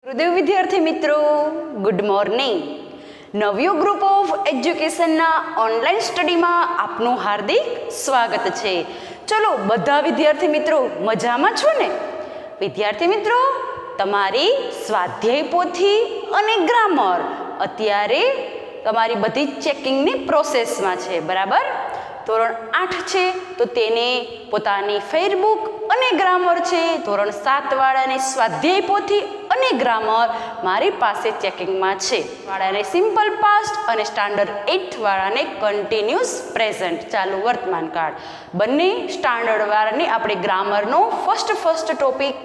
હૃદય વિદ્યાર્થી મિત્રો, good morning. Navyug group of એજ્યુકેશનના ઓનલાઈન સ્ટડીમાં આપનું હાર્દિક સ્વાગત છે. ચલો બધા વિદ્યાર્થી મિત્રો મજામાં છો ને? વિદ્યાર્થી મિત્રો, તમારી સ્વાધ્યાય પોથી અને ગ્રામર અત્યારે તમારી બધી ચેકિંગની પ્રોસેસમાં છે, બરાબર? ધોરણ 8 છે તો તેને પોતાની ફેરબુક અને ગ્રામર છે. ધોરણ 7 વાળાને સ્વાધ્યાય પોથી અને ગ્રામર મારી પાસે ચેકિંગમાં છે. વાળાને સિમ્પલ પાસ્ટ અને સ્ટાન્ડર્ડ 8 વાળાને કન્ટિન્યુઅસ પ્રેઝન્ટ ચાલુ વર્તમાન કાળ બંને સ્ટાન્ડર્ડ વાળાને આપણે ગ્રામરનો ફર્સ્ટ ટોપિક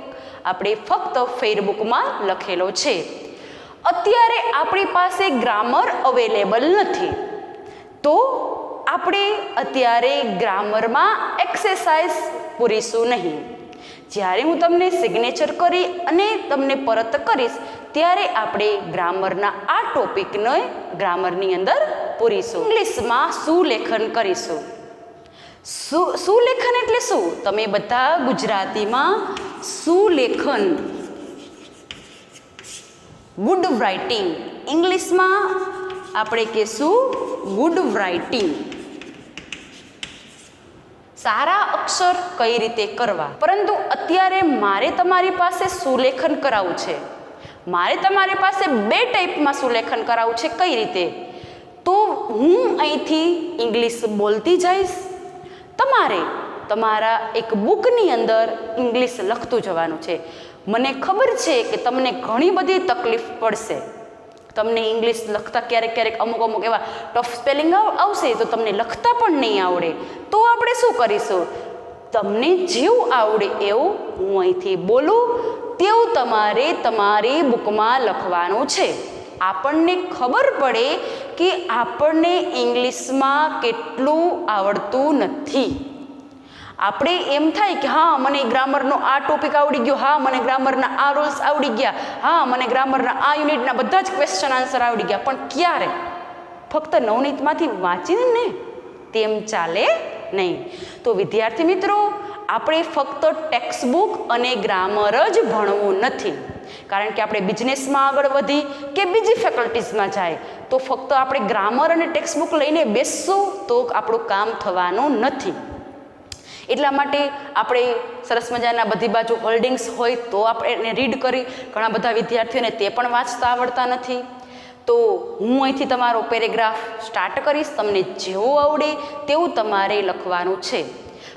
આપણે ફક્ત ફેરબુકમાં લખેલો છે. અત્યારે આપણી પાસે ગ્રામર અવેલેબલ નથી, તો આપણે અત્યારે ગ્રામરમાં એક્સરસાઇઝ પૂરીશું નહીં. જ્યારે હું તમને સિગ્નેચર કરી અને તમને પરત કરીશ ત્યારે આપણે ગ્રામરના આ ટોપિકને ગ્રામરની અંદર પૂરીશું. ઇંગ્લિશમાં સુલેખન કરીશું. સુલેખન એટલે શું? તમે બધા ગુજરાતીમાં સુલેખન, ગુડ રાઇટિંગ, ઇંગ્લિશમાં આપણે કહીશું ગુડ રાઇટિંગ. સારા અક્ષર કઈ રીતે કરવા. પરંતુ અત્યારે મારે તમારી પાસે સુલેખન કરાવવું છે. મારે તમારી પાસે 2 ટાઈપમાં સુલેખન કરાવવું છે. કઈ રીતે? તો હું અહીંથી ઇંગ્લિશ બોલતી જઈશ, તમારે તમારા એક બુકની અંદર ઇંગ્લિશ લખતું જવાનું છે. મને ખબર છે કે તમને ઘણી બધી તકલીફ પડશે. તમને ઇંગ્લિશ લખતા ક્યારેક અમુક એવા ટફ સ્પેલિંગ આવશે તો તમને લખતા પણ નહીં આવડે. તો આપણે શું કરીશું? તમને જેવું આવડે એવું હું અહીંથી બોલું તેવું તમારે તમારી બુકમાં લખવાનું છે. આપણને ખબર પડે કે આપણને ઇંગ્લિશમાં કેટલું આવડતું નથી. આપણે એમ થાય કે હા મને ગ્રામરનો આ ટોપિક આવડી ગયો, હા મને ગ્રામરના આ રૂલ્સ આવડી ગયા, હા મને ગ્રામરના આ યુનિટના બધા જ ક્વેશ્ચન આન્સર આવડી ગયા. પણ ક્યારે? ફક્ત નવનીતમાંથી વાંચીને ને તેમ ચાલે નહીં. તો વિદ્યાર્થી મિત્રો, આપણે ફક્ત ટેક્સ્ટ બુક અને ગ્રામર જ ભણવું નથી. કારણ કે આપણે બિઝનેસમાં આગળ વધી કે બીજી ફેકલ્ટીઝમાં જાય તો ફક્ત આપણે ગ્રામર અને ટેક્સ્ટ બુક લઈને બેસશું તો આપણું કામ થવાનું નથી. એટલા માટે આપણે સરસ મજાના બધી બાજુ હોલ્ડિંગ્સ હોય તો આપણે એને રીડ કરી. ઘણા બધા વિદ્યાર્થીઓને તે પણ વાંચતા આવડતા નથી. તો હું અહીંથી તમારો પેરેગ્રાફ સ્ટાર્ટ કરીશ. તમને જેવું આવડે તેવું તમારે લખવાનું છે.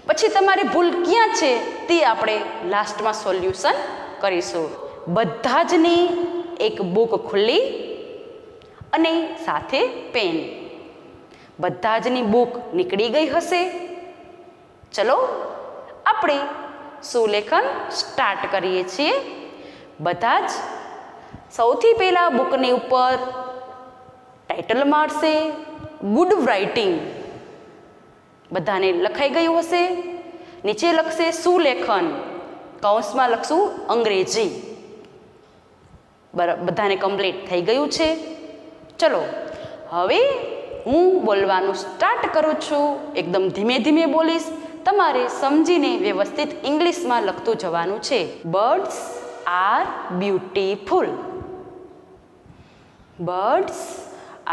પછી તમારી ભૂલ ક્યાં છે તે આપણે લાસ્ટમાં સોલ્યુશન કરીશું. બધા જની એક બુક ખુલ્લી અને સાથે પેન. બધા જની બુક નીકળી ગઈ હશે. ચલો આપણે સુલેખન સ્ટાર્ટ કરીએ છીએ. બધા જ સૌથી પહેલાં બુકની ઉપર ટાઇટલ મારશે ગુડ રાઇટિંગ. બધાને લખાઈ ગયું હશે. નીચે લખશે સુલેખન, કૌંસમાં લખશું અંગ્રેજી. બધાને કમ્પ્લીટ થઈ ગયું છે. ચલો હવે હું બોલવાનું સ્ટાર્ટ કરું છું. એકદમ ધીમે ધીમે બોલીશ. તમારે સમજીને વ્યવસ્થિત ઇંગ્લિશમાં લખતું જવાનું છે. Birds are beautiful. Birds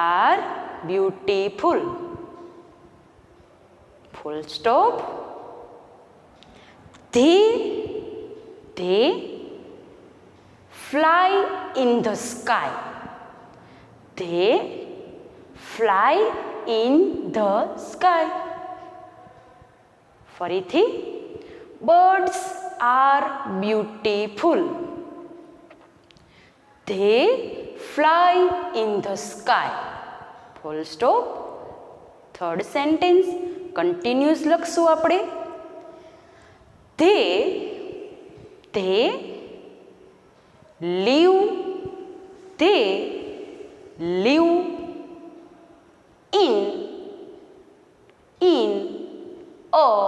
are beautiful. Full stop. They fly in the sky. They fly in the sky. ફરીથી birds are beautiful. They fly in the sky. Full stop. Third sentence continuous લખશું આપણે. They live live in a,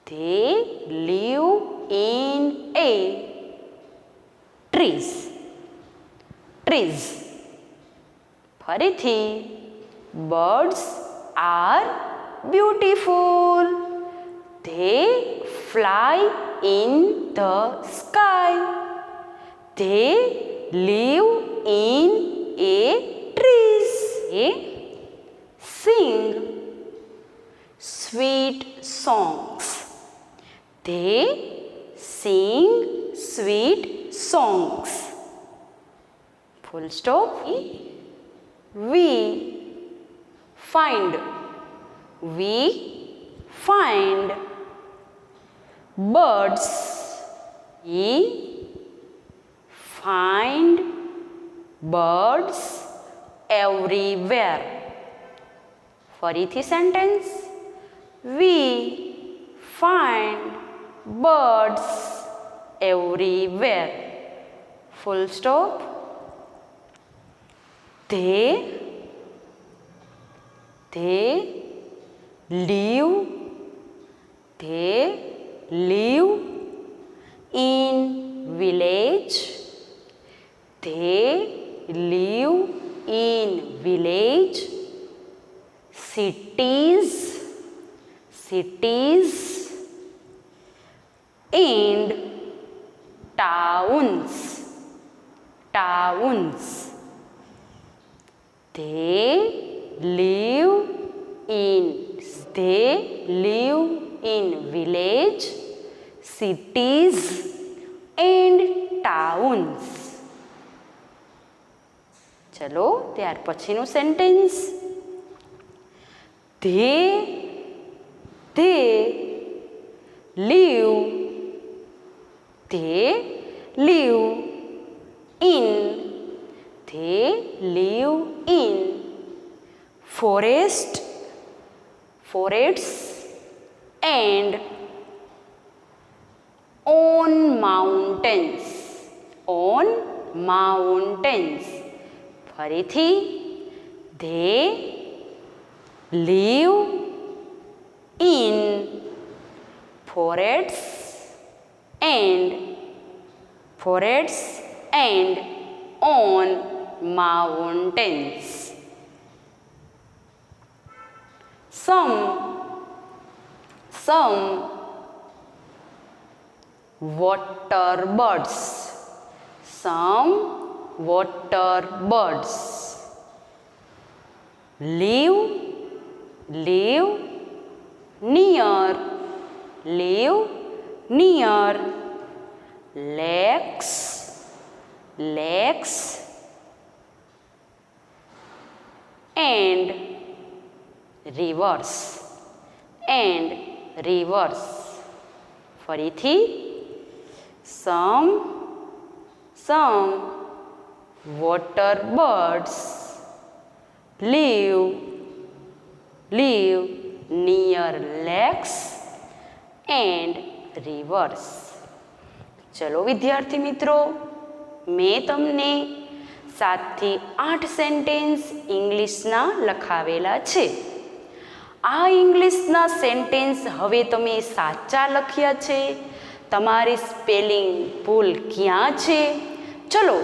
they live in a trees. ફરીથી birds are beautiful. They fly in the sky. They live in a trees. They sing sweet songs. They sing sweet songs. Full stop. We find birds. We find birds everywhere. ફરીથી sentence. We find birds everywhere. Full stop. They live in village. They live in village. Cities and towns. They live in village, cities and towns. ચલો ત્યાર પછીનું sentence. They live in forests and on mountains. ફરીથી. They live in forests and on mountains. Some water birds. Live near lakes and rivers. ફરીથી. Some water birds live near lakes and rivers. ચલો વિદ્યાર્થી મિત્રો, મેં તમને 7 થી 8 sentence ઇંગ્લિશના લખાવેલા છે. આ ઇંગ્લિશના સેન્ટેન્સ હવે તમે સાચા લખ્યા છે. તમારી સ્પેલિંગ ભૂલ ક્યાં છે? ચલો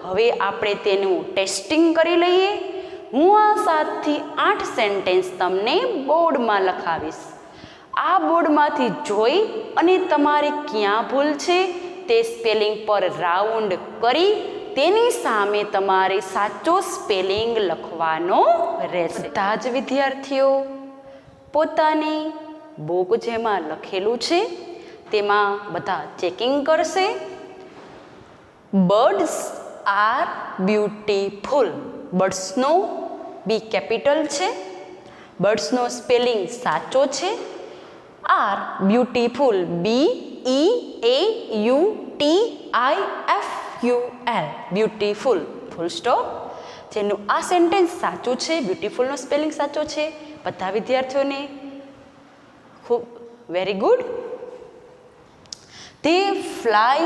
હવે આપણે તેનું ટેસ્ટિંગ કરી લઈએ. હું આ 7 થી 8 સેન્ટેન્સ તમને બોર્ડમાં લખાવીશ. આ બોર્ડમાંથી જોઈ અને તમારે ક્યાં ભૂલ છે તે સ્પેલિંગ પર રાઉન્ડ કરી તેની સામે તમારે સાચો સ્પેલિંગ લખવાનો રહેશે. બધા જ વિદ્યાર્થીઓ પોતાની બુક જેમાં લખેલું છે તેમાં બધા ચેકિંગ કરશે. Birds are beautiful. બર્ડ્સનો બી કેપિટલ છે. બર્ડ્સનો સ્પેલિંગ સાચો છે. Are beautiful BEAUTIFUL beautiful. Full stop. જેનું આ સેન્ટેન્સ સાચું છે, બ્યુટીફુલનો સ્પેલિંગ સાચો છે. બધા વિદ્યાર્થીઓને ખૂબ very good. They fly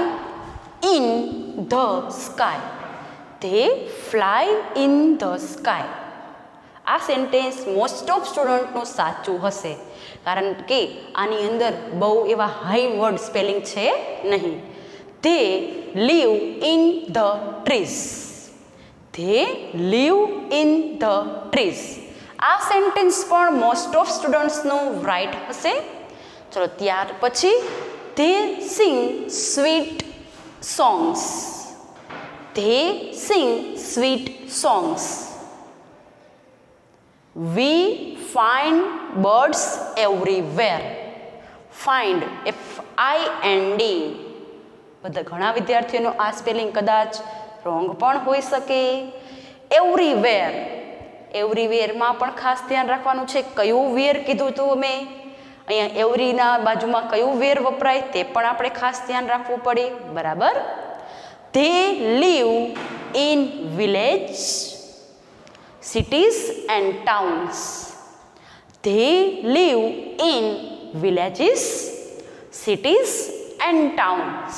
in the sky. They fly in the sky. આ સેન્ટેન્સ મોસ્ટ ઓફ સ્ટુડન્ટનું સાચું હશે, કારણ કે આની અંદર બહુ એવા હાઈ વર્ડ સ્પેલિંગ છે નહીં. They live in the trees. They live in the trees. આ સેન્ટેન્સ પણ મોસ્ટ ઓફ સ્ટુડન્ટ્સનું રાઇટ હશે. ચલો ત્યાર પછી they sing sweet songs. They sing sweet songs. We find birds everywhere. Find FIND. બધા ઘણા વિદ્યાર્થીઓનો આ સ્પેલિંગ કદાચ રોંગ પણ હોઈ શકે. એવરીવેર. એવરીવેરમાં પણ ખાસ ધ્યાન રાખવાનું છે. કયું વેર કીધું હતું અમે? અહીંયા એવરીના બાજુમાં કયું વેર વપરાય તે પણ આપણે ખાસ ધ્યાન રાખવું પડે. બરાબર. They live in village, cities and towns. They live in villages, cities and towns.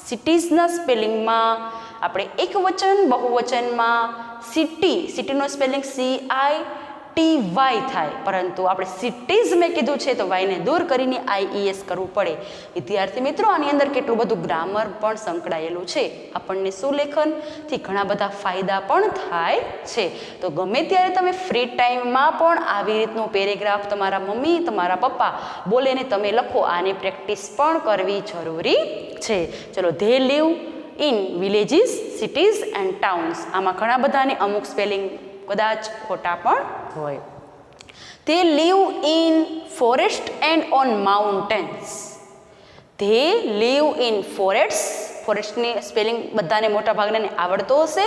સિટીઝના સ્પેલિંગમાં આપણે એકવચન બહુવચનમાં સિટીનો સ્પેલિંગ CITY થાય, પરંતુ આપણે સિટીઝ મેં કીધું છે તો વાયને દૂર કરીને IES કરવું પડે. વિદ્યાર્થી મિત્રો, આની અંદર કેટલું બધું ગ્રામર પણ સંકળાયેલું છે. આપણને સુલેખનથી ઘણા બધા ફાયદા પણ થાય છે. તો ગમે ત્યારે તમે ફ્રી ટાઈમમાં પણ આવી રીતનો પેરેગ્રાફ તમારા મમ્મી તમારા પપ્પા બોલે ને તમે લખો. આની પ્રેક્ટિસ પણ કરવી જરૂરી છે. ચલો, they live in villages, cities and towns. આમાં ઘણા બધાને અમુક સ્પેલિંગ કદાચ ખોટા પણ હોય. They live in forest and on mountains. They live in ફોરેસ્ટની સ્પેલિંગ બધાને મોટા ભાગને આવડતો હશે.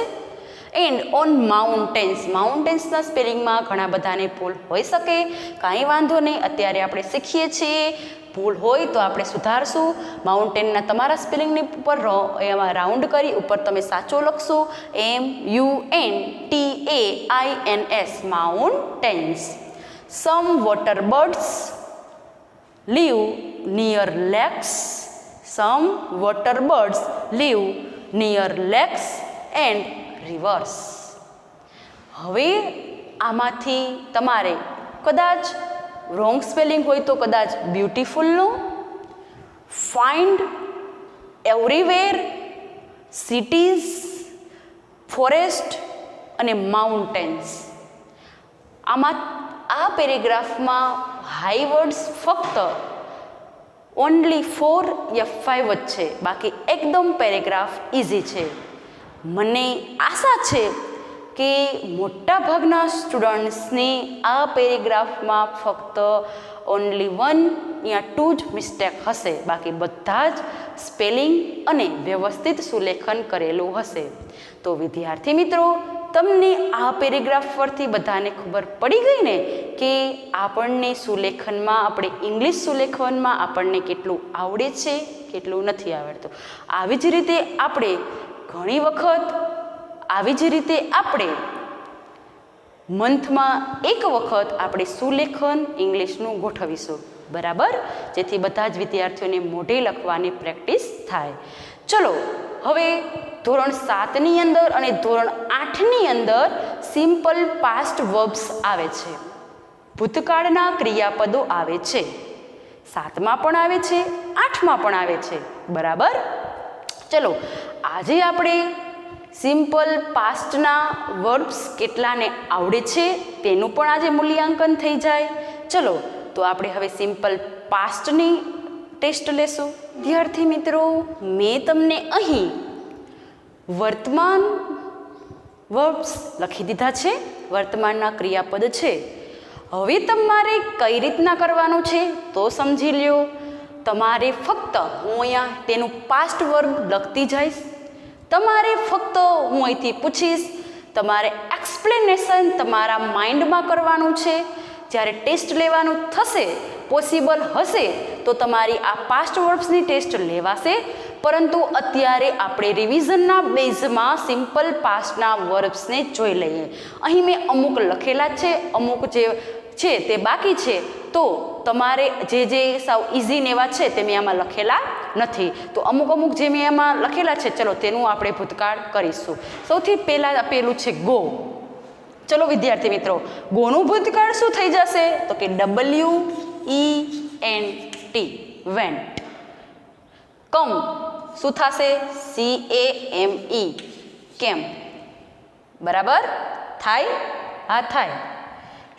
And on mountains. માઉન્ટેન્સના સ્પેલિંગમાં ઘણા બધાને ભૂલ હોઈ શકે. કાંઈ વાંધો નહીં, અત્યારે આપણે શીખીએ છીએ. ભૂલ હોય તો આપણે સુધારશું. માઉન્ટેનના તમારા સ્પેલિંગની ઉપર એમાં રાઉન્ડ કરી ઉપર તમે સાચો લખશો. MOUNTAINS mountains. Some water birds live near lakes. Some water birds live near lakes and rivers. હવે આમાંથી તમારે કદાચ રોંગ સ્પેલિંગ હોય તો કદાચ બ્યુટીફુલનો, ફાઇન્ડ, એવરીવેર, સિટીઝ, ફોરેસ્ટ અને માઉન્ટેન્સ. આમાં આ પેરેગ્રાફમાં હાઈ વર્ડ્સ ફક્ત ઓનલી 4 યા 5 જ છે. બાકી એકદમ પેરેગ્રાફ ઇઝી છે. મને આશા છે કે મોટા ભાગના સ્ટુડન્ટ્સને આ પેરેગ્રાફમાં ફક્ત ઓનલી 1 યા 2 જ મિસ્ટેક હશે. બાકી બધા જ સ્પેલિંગ અને વ્યવસ્થિત સુલેખન કરેલું હશે. તો વિદ્યાર્થી મિત્રો, તમને આ પેરેગ્રાફ પરથી બધાને ખબર પડી ગઈ ને કે આપણને સુલેખનમાં, આપણે ઇંગ્લિશ સુલેખનમાં આપણને કેટલું આવડે છે, કેટલું નથી આવડતું. આવી જ રીતે આપણે ઘણી વખત મંથમાં એક વખત આપણે સુલેખન ઇંગ્લિશનું ગોઠવીશું. બરાબર, જેથી બધા જ વિદ્યાર્થીઓને મોઢે લખવાની પ્રેક્ટિસ થાય. ચલો, હવે ધોરણ 7ની અંદર અને ધોરણ 8ની અંદર સિમ્પલ પાસ્ટ વર્બ્સ આવે છે. ભૂતકાળના ક્રિયાપદો આવે છે. 7માં પણ આવે છે, 8માં પણ આવે છે. બરાબર. ચલો, આજે આપણે સિમ્પલ પાસ્ટના વર્બ્સ કેટલાને આવડે છે તેનું પણ આજે મૂલ્યાંકન થઈ જાય. ચલો, તો આપણે હવે સિમ્પલ પાસ્ટની ટેસ્ટ લેશું. વિદ્યાર્થી મિત્રો, મેં તમને અહીં વર્તમાન વર્બ્સ લખી દીધા છે. વર્તમાનના ક્રિયાપદ છે. હવે તમારે કઈ રીતના કરવાનું છે તો સમજી લ્યો. તમારે ફક્ત હું અહીંયા તેનું પાસ્ટ વર્બ લખતી જઈશ. તમારે ફક્ત હું અહીંથી પૂછીશ, તમારે એક્સપ્લેનેશન તમારા માઇન્ડમાં કરવાનું છે. જ્યારે ટેસ્ટ લેવાનું થશે, પોસિબલ હશે તો તમારી આ પાસ્ટ વર્બ્સની ટેસ્ટ લેવાશે. પરંતુ અત્યારે આપણે રિવિઝનના બેઝમાં સિમ્પલ પાસ્ટના વર્બ્સને જોઈ લઈએ. અહીં મેં અમુક લખેલા છે, અમુક જે છે તે બાકી છે. તો તમારે જે સાવ ઇઝી ને એવા છે તે મેં આમાં લખેલા નથી. તો અમુક અમુક જે મેં એમાં લખેલા છે ચલો તેનું આપણે ભૂતકાળ કરીશું. સૌથી પહેલાં આપેલું છે ગો. ચલો વિદ્યાર્થી મિત્રો, ગોનું ભૂતકાળ શું થઈ જશે? તો કે WENT વેન્ટ. કમ શું થશે? CAME કેમ. બરાબર થાય? હા થાય.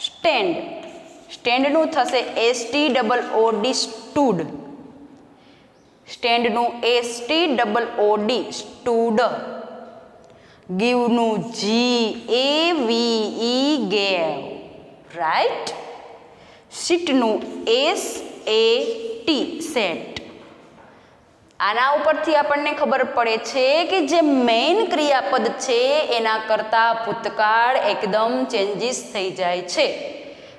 સ્ટેન્ડ, સ્ટેન્ડનું થશે STOOD સ્ટૂડ. સ્ટેન્ડનું STOOD સ્ટૂડ. ગીવનું GAVE ગેવ. રાઈટ. સીટનું SAT સેટ. આના ઉપરથી આપણને ખબર પડે છે કે જે મેઇન ક્રિયાપદ છે એના કરતાં ભૂતકાળ એકદમ ચેન્જીસ થઈ જાય છે.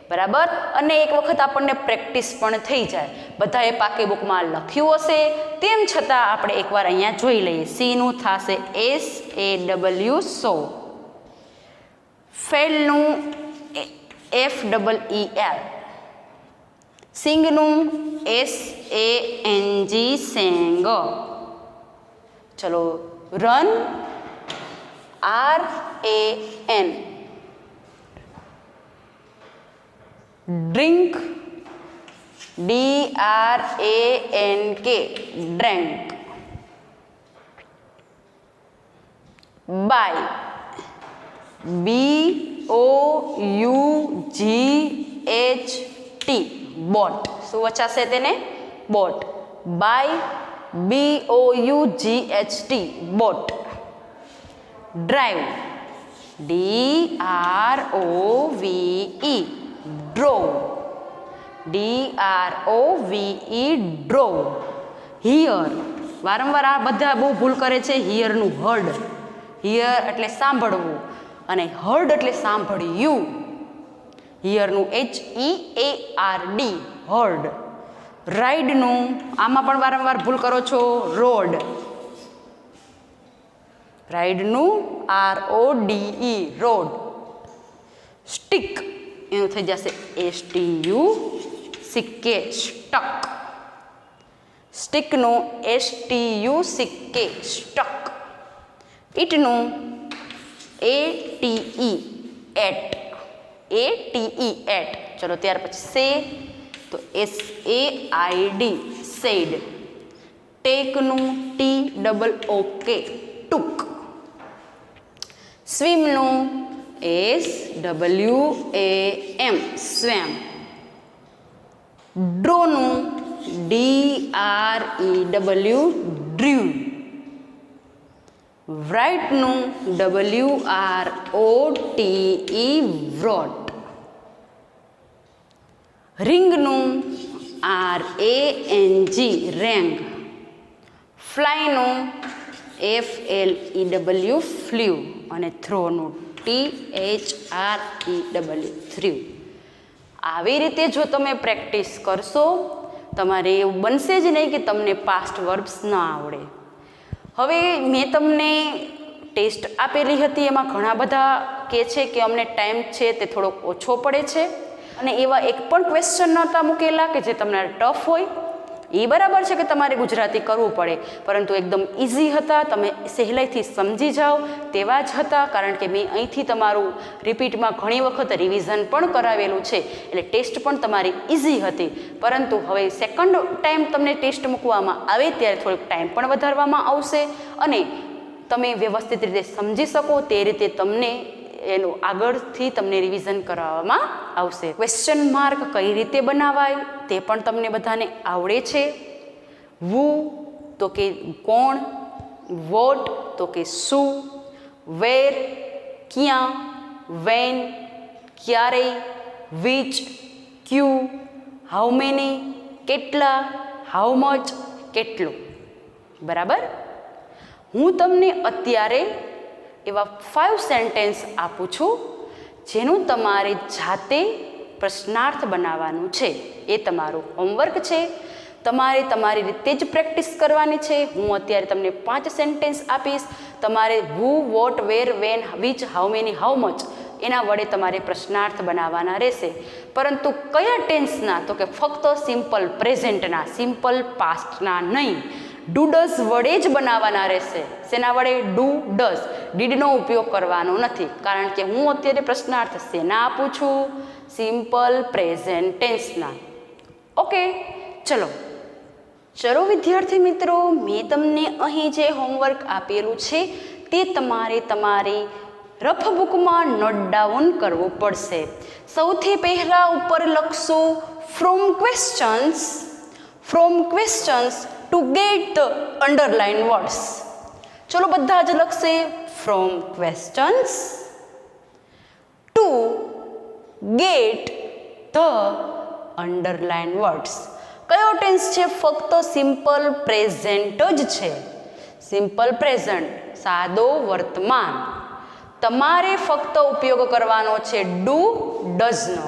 બરાબર. અને એક વખત આપણને પ્રેક્ટિસ પણ થઈ જાય. બધાએ પાકી બુકમાં લખ્યું હશે, તેમ છતાં આપણે એકવાર અહીંયા જોઈ લઈએ. સીનું થશે SAW સો. ફેલનું FEEL. સિંગનું SANG સેંગ. ચલો run RAN. Drink DRANK drank. Buy BOUGHT bought. શું વચાશે તેને? Bought. Buy BOUGHT bought. Drive DROVE drove. DROVE drove. Here, વારંવાર આ બધા બહુ ભૂલ કરે છે. હિયરનું હર્ડ. હિયર એટલે સાંભળવું અને હર્ડ એટલે સાંભળ્યું. હિયરનું HEARD હર્ડ. રાઈડનું આમાં પણ વારંવાર ભૂલ કરો છો. રોડ. રાઈડનું RODE રોડ. સ્ટીક એનું થઈ જશે STUCK સ્ટક. સ્ટીકનું STUCK સ્ટક. ઇટનું ATE એટ. ATE ate. ચલો ત્યાર પછી સે તો SAID સેડ. ટેકનું TOOK ટૂક. સ્વિમનું SWAM સ્વેમ. ડ્રોનું DREW ડ્રીવ. રાઇટનું WROTE વ્રોટ. રિંગનું RANG રેંગ. ફ્લાયનું FLEW ફ્લ્યુ. અને થ્રોનું THREW થ્રુ. આવી રીતે જો તમે પ્રેક્ટિસ કરશો તમારે એવું બનશે જ નહીં કે તમને પાસ્ટ વર્બ્સ ન આવડે. હવે મેં તમને ટેસ્ટ આપેલી હતી, એમાં ઘણા બધા કહે છે કે અમને ટાઈમ છે તે થોડોક ઓછો પડે છે અને એવા એક પણ ક્વેશ્ચન નહોતા મૂકેલા કે જે તમને ટફ હોય. એ બરાબર છે કે તમારે ગુજરાતી કરવું પડે, પરંતુ એકદમ ઇઝી હતા, તમે સહેલાઈથી સમજી જાઓ તેવા જ હતા. કારણ કે મેં અહીંથી તમારું રિપીટમાં ઘણી વખત રિવિઝન પણ કરાવેલું છે, એટલે ટેસ્ટ પણ તમારી ઇઝી હતી. પરંતુ હવે સેકન્ડ ટાઈમ તમને ટેસ્ટ મૂકવામાં આવે ત્યારે થોડોક ટાઈમ પણ વધારવામાં આવશે અને તમે વ્યવસ્થિત રીતે સમજી શકો તે રીતે તમને એનું આગળથી તમને રિવિઝન કરાવવામાં આવશે. ક્વેશ્ચન માર્ક કઈ રીતે બનાવાય તે પણ તમને બધાને આવડે છે. વુ તો કે કોણ, વોટ તો કે શું, વેર ક્યાં, વેન ક્યારે, વિચ ક્યુ, હાઉ મેની કેટલા, હાઉ મચ કેટલું. બરાબર. હું તમને અત્યારે એવા 5 સેન્ટેન્સ આપું છું જેનું તમારે જાતે પ્રશ્નાર્થ બનાવવાનું છે. એ તમારું હોમવર્ક છે, તમારે તમારી રીતે જ પ્રેક્ટિસ કરવાની છે. હું અત્યારે તમને 5 સેન્ટેન્સ આપીશ, તમારે who, what, where, when, which, how many, how much એના વડે તમારે પ્રશ્નાર્થ બનાવવાના રહેશે. પરંતુ કયા ટેન્સના? તો કે ફક્ત સિમ્પલ પ્રેઝન્ટના, સિમ્પલ પાસ્ટના નહીં. ડુ ડઝ વડે જ બનાવવાના રહેશે. શેના વડે? Do does. ડીડનો ઉપયોગ કરવાનો નથી, કારણ કે હું અત્યારે પ્રશ્નાર્થ શેના આપું છું? Simple present ટેન્સના. ઓકે, ચલો વિદ્યાર્થી મિત્રો, મેં તમને અહીં જે હોમવર્ક આપેલું છે તે તમારે તમારી રફ બુકમાં નોટ ડાઉન કરવું પડશે. સૌથી પહેલાં ઉપર લખશો from questions to get the underline words. ચલો બધા જ લખશે from questions to get the underline words. કયો ટેન્સ છે? ફક્ત સિમ્પલ પ્રેઝન્ટ જ છે. સિમ્પલ પ્રેઝન્ટ, સાદો વર્તમાન. તમારે ફક્ત ઉપયોગ કરવાનો છે ડુ ડઝનો.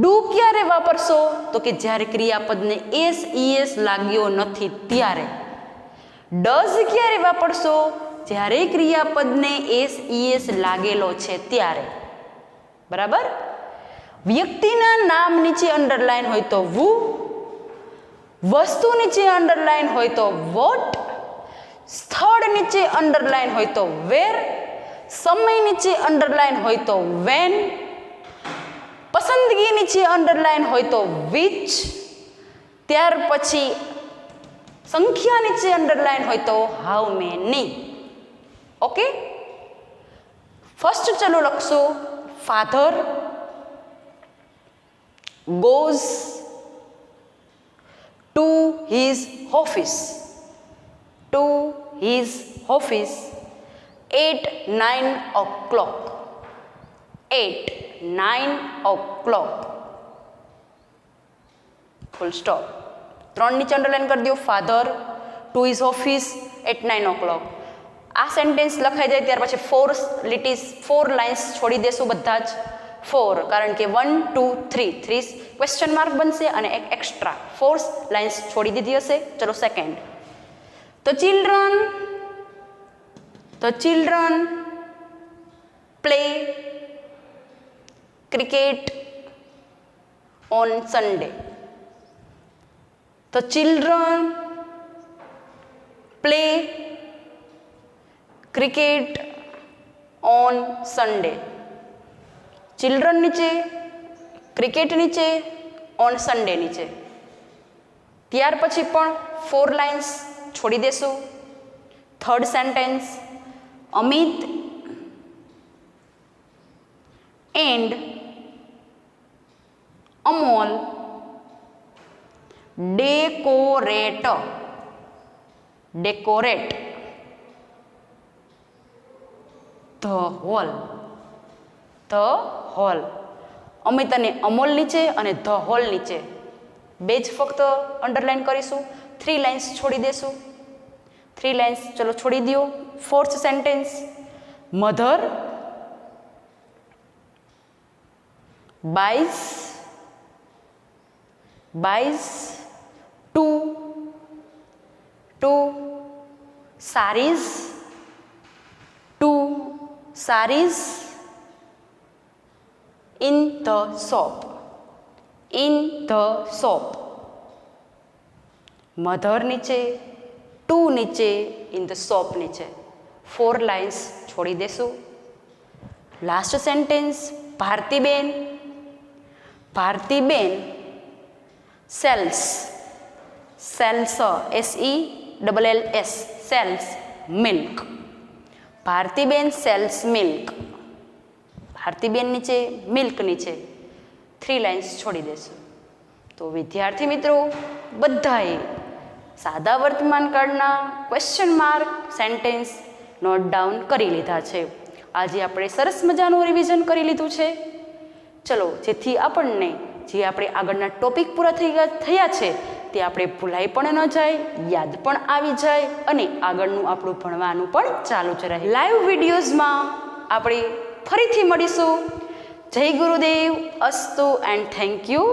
ડુ ક્યારે વાપરશો? તો કે જ્યારે ક્રિયાપદને એસ લાગ્યો નથી ત્યારે. ડઝ ક્યારે વાપરશો? જ્યારે ક્રિયાપદને એસ લાગેલો છે ત્યારે. બરાબર? વ્યક્તિના નામ નીચે અંડરલાઇન હોય તો વુ, વસ્તુ નીચે અંડરલાઇન હોય તો વોટ, સ્થળ નીચે અંડરલાઇન હોય તો વેર, સમય નીચે અંડરલાઇન હોય તો વેન, પસંદગી નીચે અંડરલાઇન હોય તો વિચ, ત્યાર પછી સંખ્યા નીચે અંડરલાઇન હોય તો હાઉ મેની. ઓકે, ફર્સ્ટ ચલો લખશો father goes to his office at 9 o'clock. Full stop. 3 નીચે અંડરલાઇન કરી દો. Father to his office at 9 o'clock. આ સેન્ટેન્સ લખાઈ જાય ત્યાર પછી 4 લાઇન્સ છોડી દેશું બધા જ. 4 કારણ કે 1 2 3 ક્વેશ્ચન માર્ક બનશે અને એક એક્સ્ટ્રા 4 લાઇન્સ છોડી દીધી હશે. ચલો second. The children play cricket on Sunday. The children play cricket on Sunday. Children નીચે, ક્રિકેટ નીચે, ઓન સન્ડે નીચે. ત્યાર પછી પણ 4 લાઇન્સ છોડી દેશું. Third sentence, Amit and Amol decorate the hall. Amit અને અમોલ નીચે અને ધ હોલ નીચે બે જ ફક્ત અંડરલાઇન કરીશું. 3 લાઇન્સ છોડી દેશું. 3 લાઇન્સ ચલો છોડી દો. Fourth sentence, mother buys two sarees in the shop. Mother નીચે, ટુ નીચે, ઇન ધ શોપ નીચે 4 લાઇન્સ છોડી દેશું. લાસ્ટ સેન્ટેન્સ, ભારતીબેન સેલ્સ સેલ્સ મિલ્ક. ભારતીબેન સેલ્સ મિલ્ક. ભારતીબેન નીચે, મિલ્ક નીચે 3 લાઇન્સ છોડી દેશું. તો વિદ્યાર્થી મિત્રો, બધાએ સાદા વર્તમાન કાળના question mark sentence note down કરી લીધા છે. આજે આપણે સરસ મજાનું રિવિઝન કરી લીધું છે. ચલો, જેથી આપણને જે આપણે આગળના ટોપિક પૂરા થયા છે તે આપણે ભૂલાઈ પણ ન જાય, યાદ પણ આવી જાય અને આગળનું આપણું ભણવાનું પણ ચાલુ જ રહે. લાઈવ વિડીયોઝમાં આપણે ફરીથી મળીશું. જય ગુરુદેવ, અસ્તુ એન્ડ થેન્ક યુ.